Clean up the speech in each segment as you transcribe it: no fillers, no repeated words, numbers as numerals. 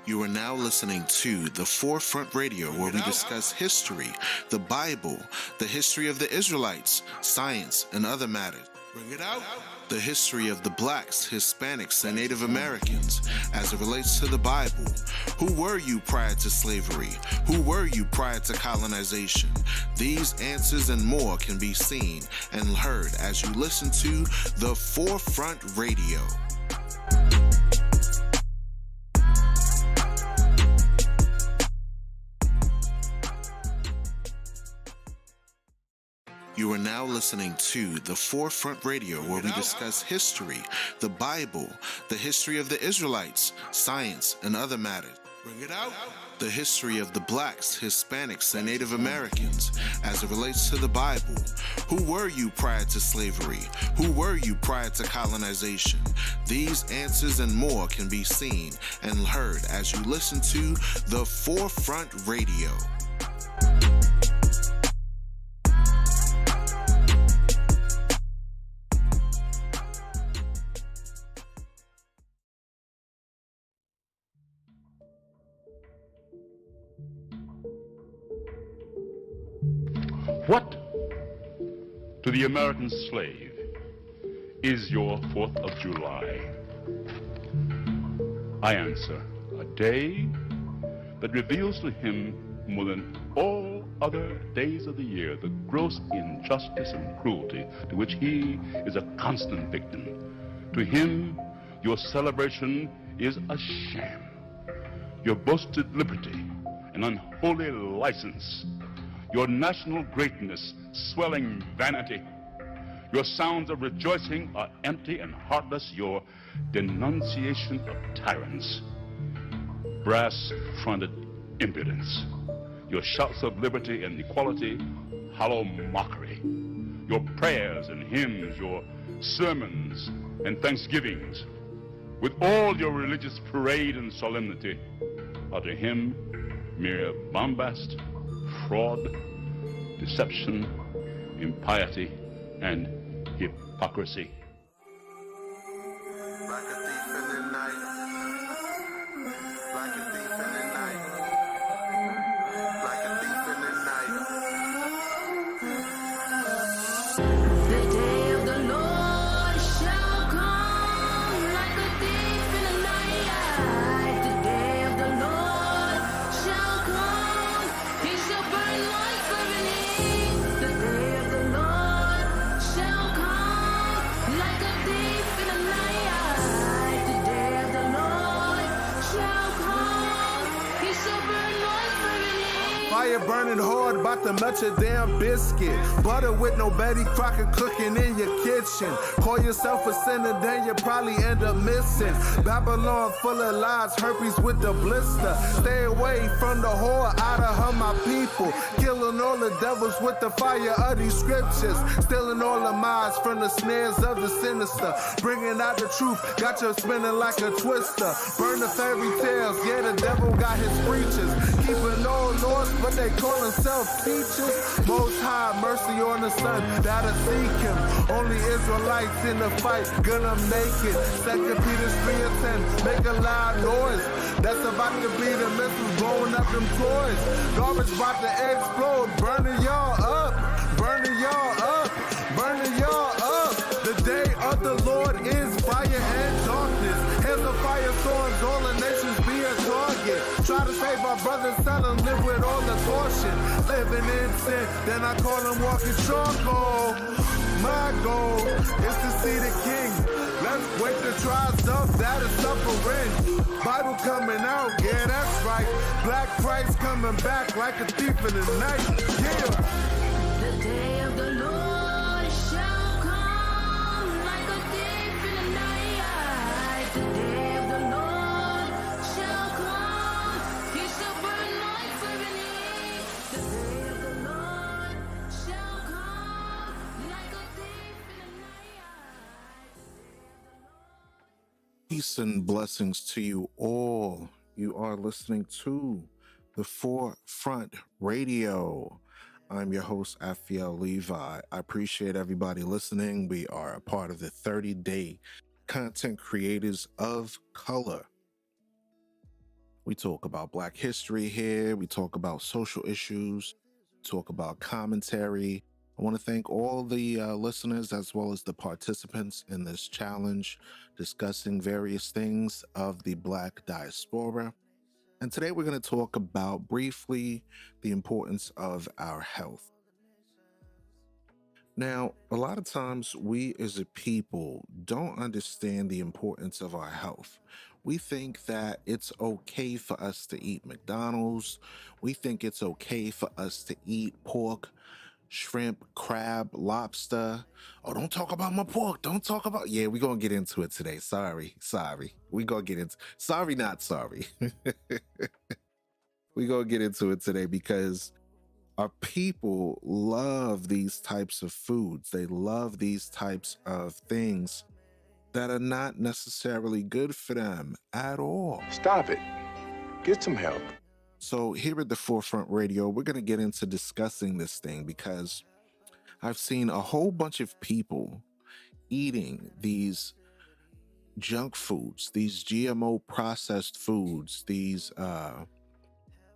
You are now listening to The Forefront Radio, where we discuss history, the Bible, the history of the Israelites, science, and other matters. Bring it out. The history of the blacks, Hispanics, and Native Americans as it relates to the Bible. Who were you prior to slavery? Who were you prior to colonization? These answers and more can be seen and heard as you listen to The Forefront Radio. You are now listening to The Forefront Radio, where we discuss history, the Bible, the history of the Israelites, science, and other matters. Bring it out. The history of the blacks, Hispanics, and Native Americans as it relates to the Bible. Who were you prior to slavery? Who were you prior to colonization? These answers and more can be seen and heard as you listen to The Forefront Radio. What to the American slave is your 4th of July? I answer, a day that reveals to him more than all other days of the year the gross injustice and cruelty to which he is a constant victim. To him, your celebration is a sham. Your boasted liberty, an unholy license. Your national greatness, swelling vanity. Your sounds of rejoicing are empty and heartless. Your denunciation of tyrants, brass-fronted impudence. Your shouts of liberty and equality, hollow mockery. Your prayers and hymns, your sermons and thanksgivings, with all your religious parade and solemnity, are to him mere bombast, fraud, deception, impiety, and hypocrisy. Like a thief in the night. Like a thief in the night. Like a thief in the night. The day of the Lord shall come like a thief in the night. The day of the Lord shall come. He shall burn like burning. The day of the Lord shall come like a thief in the night. The day of the Lord shall come. He shall burn like burning. Fire burning hard, about to melt your damn biscuit. Butter with no Betty Crocker cooking in your kitchen. Call yourself a sinner, then you probably end up missing. Babylon full of lies, herpes with the blister. Stay away from the whore, out of her my people. Killing all the devils with the fire of these scriptures. Stealing all the minds from the snares of the sinister. Bringing out the truth, got you spinning like a twister. Burn the fairy tales, yeah, the devil got his preachers. Keeping all laws, but they call themselves teachers. Most high, mercy on the son that'll seek him. Only Israelites in the fight gonna make it. 2 Peter 3:10, make a loud noise. That's about to be the missiles blowing up them toys. Garbage about to explode, burning y'all up, burning y'all up, burning y'all up. The day of the Lord is fire and darkness. Hands of fire storms, all the nations be a target. Try to save our brothers, tell them live with all the caution. Living in sin, then I call them walking charcoal. My goal is to see the king. Let's wake the tribes up that is suffering. Bible coming out, yeah, that's right. Black Christ coming back like a thief in the night. Yeah. The day of the Lord shall come like a thief in the night. The day of the Lord shall come. He shall burn like burning. The day of the Lord shall come like a thief in the night. Peace and blessings to you all. You are listening to The Forefront Radio. I'm your host, Afiel Levi. I appreciate everybody listening. We are a part of the 30-day Content Creators of Color. We talk about Black history here. We talk about social issues, talk about commentary. I want to thank all the listeners as well as the participants in this challenge discussing various things of the Black diaspora. And today we're going to talk about briefly the importance of our health. Now, a lot of times we as a people don't understand the importance of our health. We think that it's okay for us to eat McDonald's. We think it's okay for us to eat pork, shrimp, crab, lobster. Oh, don't talk about my pork. Don't talk about. Yeah, we're going to get into it today. Sorry. We're going to get into. Sorry, not sorry. We're going to get into it today because our people love these types of foods. They love these types of things that are not necessarily good for them at all. Stop it. Get some help. So here at the Forefront Radio, we're going to get into discussing this thing because I've seen a whole bunch of people eating these junk foods, these GMO processed foods, these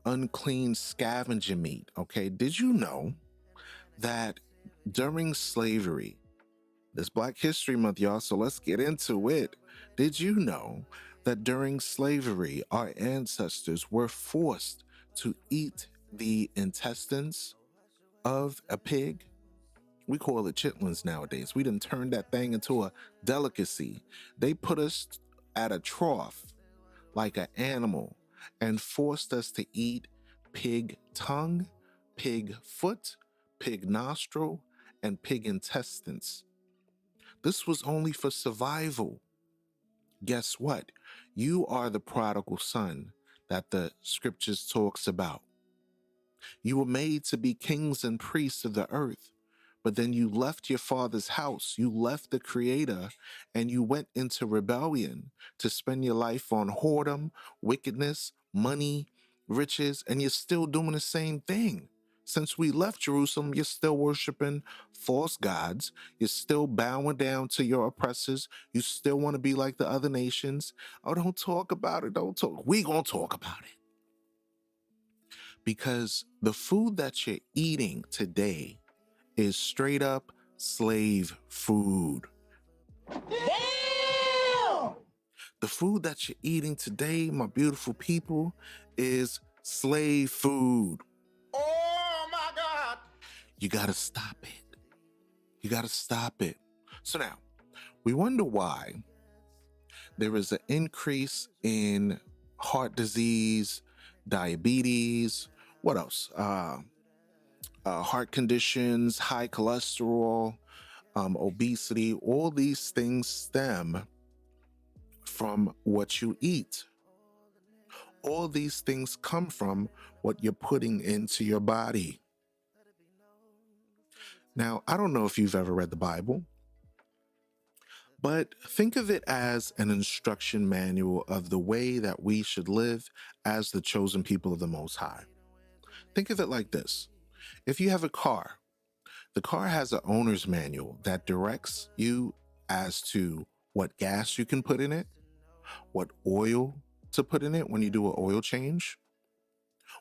unclean scavenger meat. Okay, did you know that during slavery, this Black History Month, y'all, so let's get into it. Did you know that during slavery, our ancestors were forced to eat the intestines of a pig? We call it chitlins nowadays. We done turned that thing into a delicacy. They put us at a trough like an animal and forced us to eat pig tongue, pig foot, pig nostril, and pig intestines. This was only for survival. Guess what? You are the prodigal son that the scriptures talks about. You were made to be kings and priests of the earth, but then you left your father's house, you left the creator, and you went into rebellion to spend your life on whoredom, wickedness, money, riches, and you're still doing the same thing. Since we left Jerusalem, you're still worshiping false gods. You're still bowing down to your oppressors. You still want to be like the other nations. Oh, don't talk about it. Don't talk. We gonna talk about it. Because the food that you're eating today is straight up slave food. Damn! The food that you're eating today, my beautiful people, is slave food. Oh my God! You gotta stop it. You gotta stop it. So now, we wonder why there is an increase in heart disease, diabetes, what else? Heart conditions, high cholesterol, obesity. All these things stem from what you eat. All these things come from what you're putting into your body. Now, I don't know if you've ever read the Bible, but think of it as an instruction manual of the way that we should live as the chosen people of the Most High. Think of it like this. If you have a car, the car has an owner's manual that directs you as to what gas you can put in it, what oil to put in it when you do an oil change,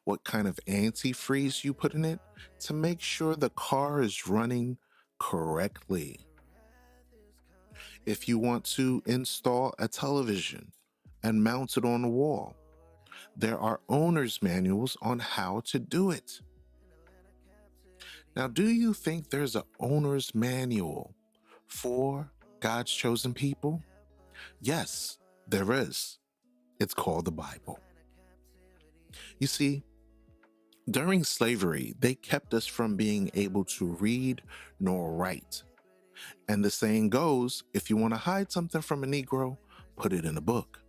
what kind of antifreeze you put in it to make sure the car is running correctly. If you want to install a television and mount it on the wall, there are owner's manuals on how to do it. Now, do you think there's an owner's manual for God's chosen people? Yes, there is. It's called the Bible. You see, during slavery, they kept us from being able to read nor write. And the saying goes, if you want to hide something from a Negro, put it in a book.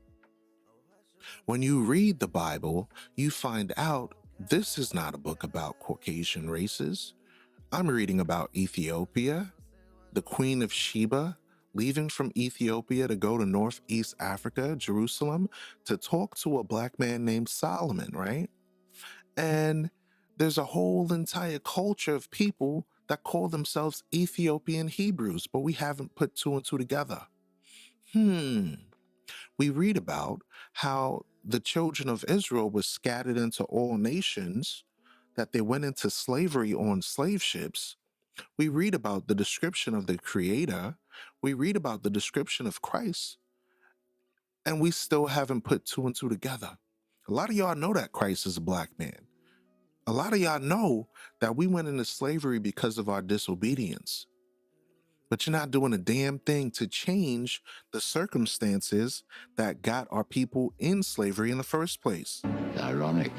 When you read the Bible, you find out this is not a book about Caucasian races. I'm reading about Ethiopia, the Queen of Sheba, leaving from Ethiopia to go to Northeast Africa, Jerusalem, to talk to a Black man named Solomon, right? And there's a whole entire culture of people that call themselves Ethiopian Hebrews, but we haven't put two and two together. We read about how the children of Israel were scattered into all nations, that they went into slavery on slave ships, we read about the description of the Creator, we read about the description of Christ, and we still haven't put two and two together. A lot of y'all know that Christ is a black man. A lot of y'all know that we went into slavery because of our disobedience. But you're not doing a damn thing to change the circumstances that got our people in slavery in the first place. Ironic.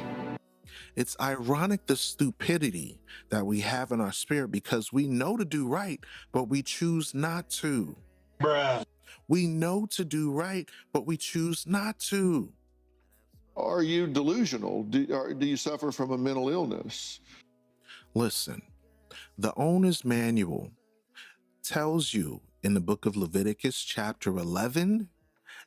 It's ironic, the stupidity that we have in our spirit, because we know to do right, but we choose not to. Bruh. We know to do right, but we choose not to. Are you delusional? Do you suffer from a mental illness? Listen, the owner's manual tells you in the book of Leviticus chapter 11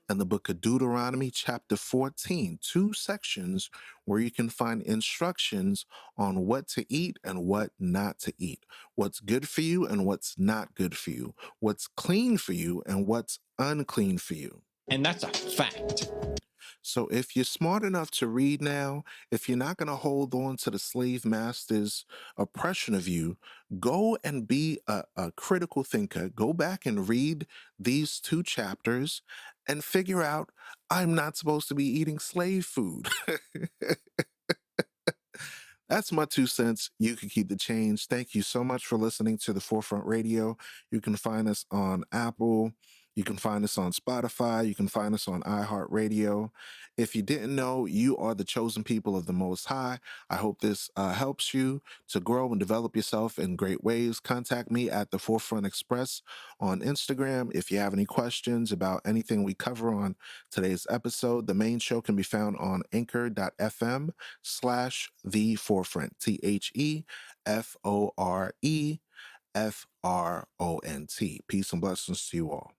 and the book of Deuteronomy chapter 14, 2 sections where you can find instructions on what to eat and what not to eat, what's good for you and what's not good for you, what's clean for you and what's unclean for you. And that's a fact. So if you're smart enough to read now, if you're not going to hold on to the slave master's oppression of you, go and be a critical thinker. Go back and read these 2 chapters and figure out, I'm not supposed to be eating slave food. That's my 2 cents. You can keep the change. Thank you so much for listening to the Forefront Radio. You can find us on Apple. You can find us on Spotify. You can find us on iHeartRadio. If you didn't know, you are the chosen people of the Most High. I hope this helps you to grow and develop yourself in great ways. Contact me at The Forefront Express on Instagram if you have any questions about anything we cover on today's episode. The main show can be found on anchor.fm/The Forefront, TheForefront. Peace and blessings to you all.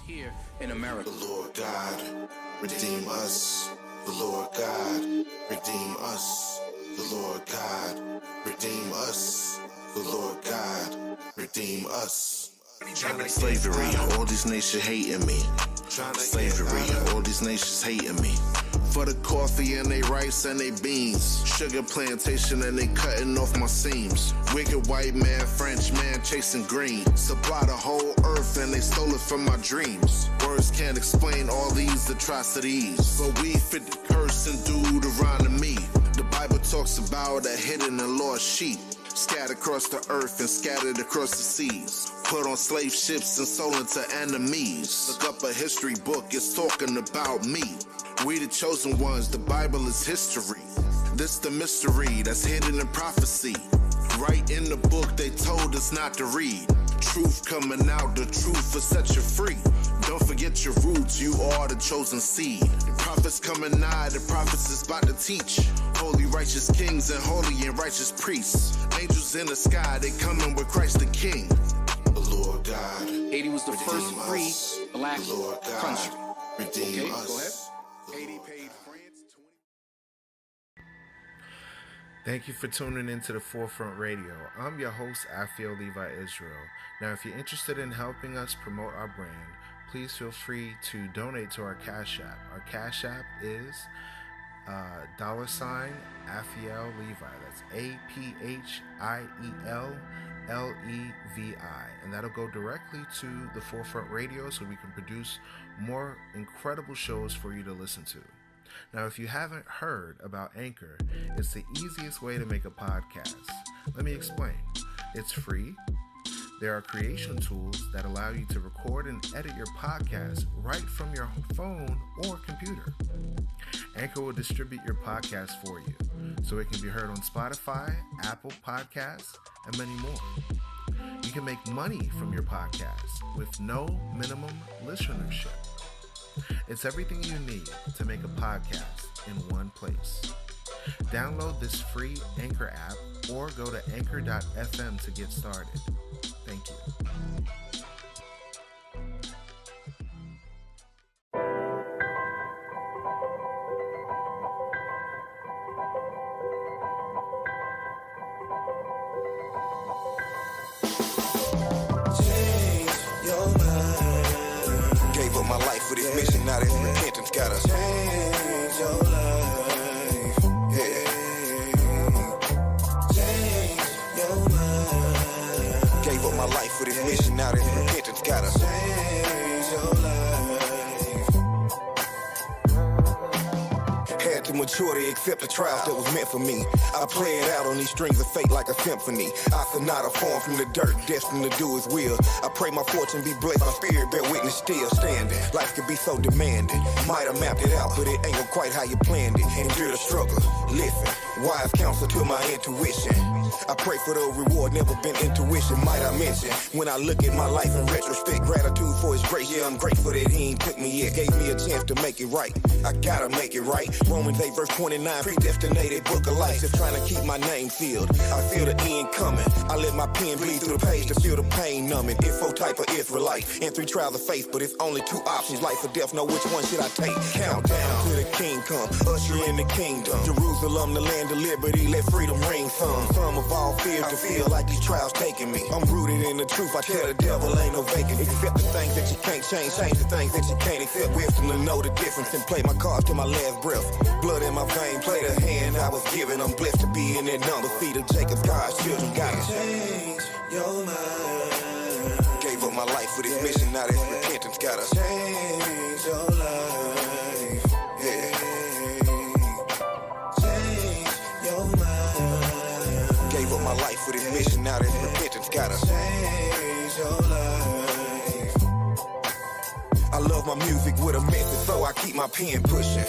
Here in America. The Lord God, redeem us. The Lord God, redeem us. The Lord God, redeem us. The Lord God, redeem us. Slavery, all these nations hating me. Slavery, all these nations hating me. For the coffee and they rice and they beans. Sugar plantation and they cutting off my seams. Wicked white man, French man chasing green. Supply the whole earth and they stole it from my dreams. Words can't explain all these atrocities, but we fit the curse in Deuteronomy. The Bible talks about a hidden and lost sheep, scattered across the earth and scattered across the seas, put on slave ships and sold into enemies. Look up a history book, it's talking about me. We the chosen ones, the Bible is history. This the mystery that's hidden in prophecy. Right in the book they told us not to read. Truth coming out, the truth will set you free. Don't forget your roots, you are the chosen seed. The prophets coming nigh, the prophets is about to teach. Holy righteous kings and holy and righteous priests. Angels in the sky, they coming with Christ the King. The Lord God. Haiti was the first free black country. Redeem Okay, us. go ahead. Haiti paid France 20. Thank you for tuning into the Forefront Radio. I'm your host, Afio Levi Israel. Now, if you're interested in helping us promote our brand, please feel free to donate to our Cash App. Our Cash App is $Afiel Levi. That's APHIELLEVI. And that'll go directly to the Forefront Radio so we can produce more incredible shows for you to listen to. Now, if you haven't heard about Anchor, it's the easiest way to make a podcast. Let me explain. It's free. There are creation tools that allow you to record and edit your podcast right from your phone or computer. Anchor will distribute your podcast for you, so it can be heard on Spotify, Apple Podcasts, and many more. You can make money from your podcast with no minimum listenership. It's everything you need to make a podcast in one place. Download this free Anchor app or go to anchor.fm to get started. Thank you. this mission, now this repentance gotta change your life. Yeah. Change your mind. Gave up my life for this mission, now this repentance gotta change your life. Had to mature to accept the trials that was meant for me. I play it out on these strings of fate like a symphony. I sonata formed from the dirt, destined to do his will. I pray my fortune be blessed, my spirit bear witness still standing. Life could be so demanding. Might have mapped it out, but it ain't go quite how you planned it. Endure the struggle, listen, wise counsel to my intuition. I pray for the reward, never been intuition, might I mention. When I look at my life in retrospect, gratitude for his grace. Yeah, I'm grateful that he ain't took me yet. Gave me a chance to make it right. I gotta make it right. Romans 8 verse 29, predestinated book of life. Just trying to keep my name sealed. I feel the end coming. I let my pen bleed through the page to feel the pain numbing. Info type of Israelite. And 3 trials of faith, but it's only 2 options. Life or death, know which one should I take? Countdown to the king come. Usher in the kingdom. Jerusalem, the land of liberty. Let freedom ring some. Some of all fear to feel like these trials taking me. I'm rooted in the truth. I tell the devil ain't no vacant. Accept the things that you can't change. Change the things that you can't accept. Wisdom to know the difference and play my cards to my last breath. Blood in my vein, play the hand I was given. I'm blessed to be in that number. Feet of Jacob's God's children. Gotta change your mind. Gave up my life for this mission. Now this repentance gotta change your life. Yeah. Change your mind. Gave up my life for this mission. Now this repentance gotta change your life. I love my music with a method, so I keep my pen pushing.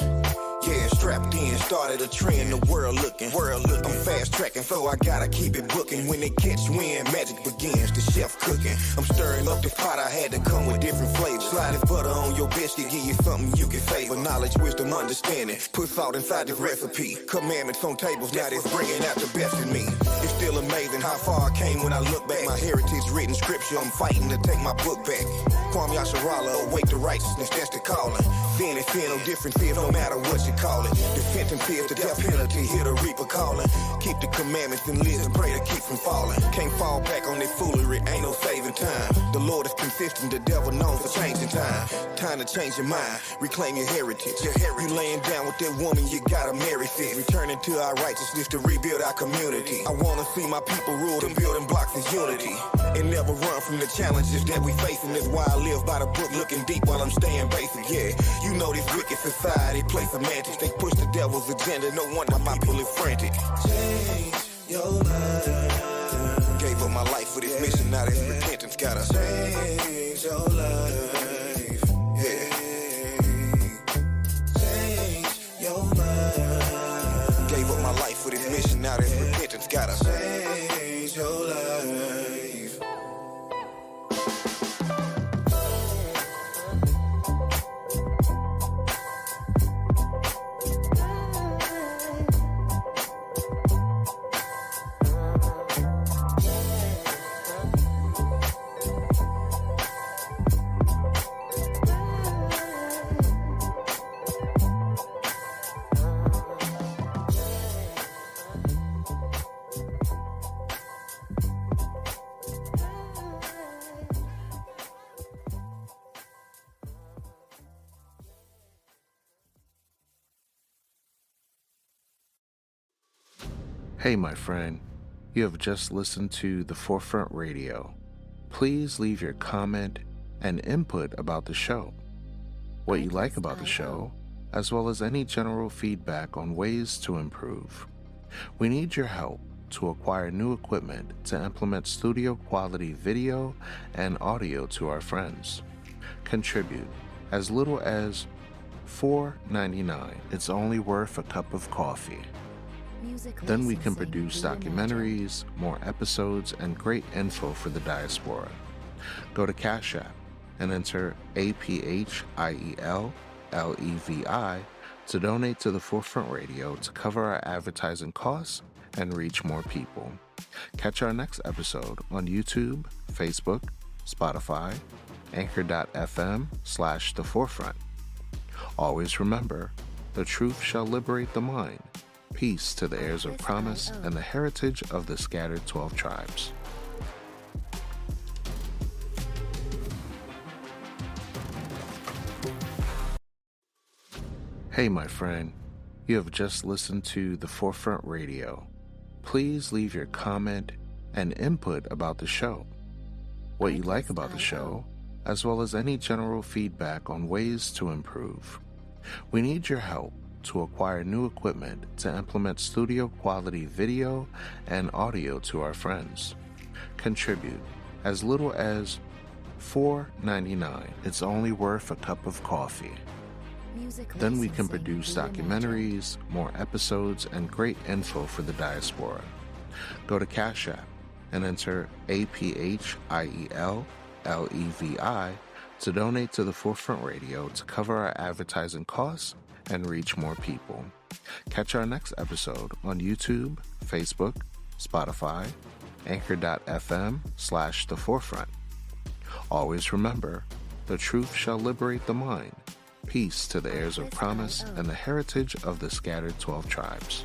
Yeah, strapped in, started a trend, the world looking. I'm fast tracking, so I gotta keep it booking. When they catch wind, magic begins, the chef cooking. I'm stirring up the pot, I had to come with different flavors. Slide this butter on your biscuit, give you something you can savor. Knowledge, wisdom, understanding, put salt inside this recipe. Commandments on tables, now that's bringing out the best in me. It's still amazing how far I came when I look back. My heritage written scripture, I'm fighting to take my book back. Kwame Yasharala, awake to righteousness, that's the calling. Sin is sin, no difference is, no matter what you call it. The sentence is the death penalty, hear the reaper calling. Keep the commandments and live and pray to keep from falling. Can't fall back on that foolery, ain't no saving time. The Lord is consistent, the devil known for changing time. Time to change your mind, reclaim your heritage. You laying down with that woman, you gotta marry sis. Returning to our righteousness to rebuild our community. I wanna see my people rule, the building blocks is unity. And never run from the challenges that we facing. That's why I live by the book, looking deep while I'm staying basic. Yeah, you know this wicked society play semantics. They push the devil's agenda, no wonder my people is frantic. Change your mind. Gave up my life for this mission, now this repentance gotta change your life. Yeah. Change your mind. Gave up my life for this mission, now this repentance gotta change your life. Hey, my friend, you have just listened to The Forefront Radio. Please leave your comment and input about the show, what you like about the show, as well as any general feedback on ways to improve. We need your help to acquire new equipment to implement studio quality video and audio to our friends. Contribute as little as $4.99. It's only worth a cup of coffee. Then we can produce documentaries, more episodes, and great info for the diaspora. Go to Cash App and enter APHIELLEVI to donate to the Forefront Radio to cover our advertising costs and reach more people. Catch our next episode on YouTube, Facebook, Spotify, Anchor.fm/The Forefront. Always remember, the truth shall liberate the mind. Peace to the heirs of promise and the heritage of the scattered 12 tribes. Hey, my friend, you have just listened to The Forefront Radio. Please leave your comment and input about the show, what you like about the show, as well as any general feedback on ways to improve. We need your help to acquire new equipment to implement studio quality video and audio to our friends. Contribute as little as $4.99. It's only worth a cup of coffee. Then we can produce documentaries, more episodes, and great info for the diaspora. Go to Cash App and enter APHIELLEVI to donate to the Forefront Radio to cover our advertising costs and reach more people. Catch our next episode on YouTube, Facebook, Spotify, Anchor.fm/The Forefront. Always remember, the truth shall liberate the mind. Peace to the heirs of promise and the heritage of the scattered 12 tribes.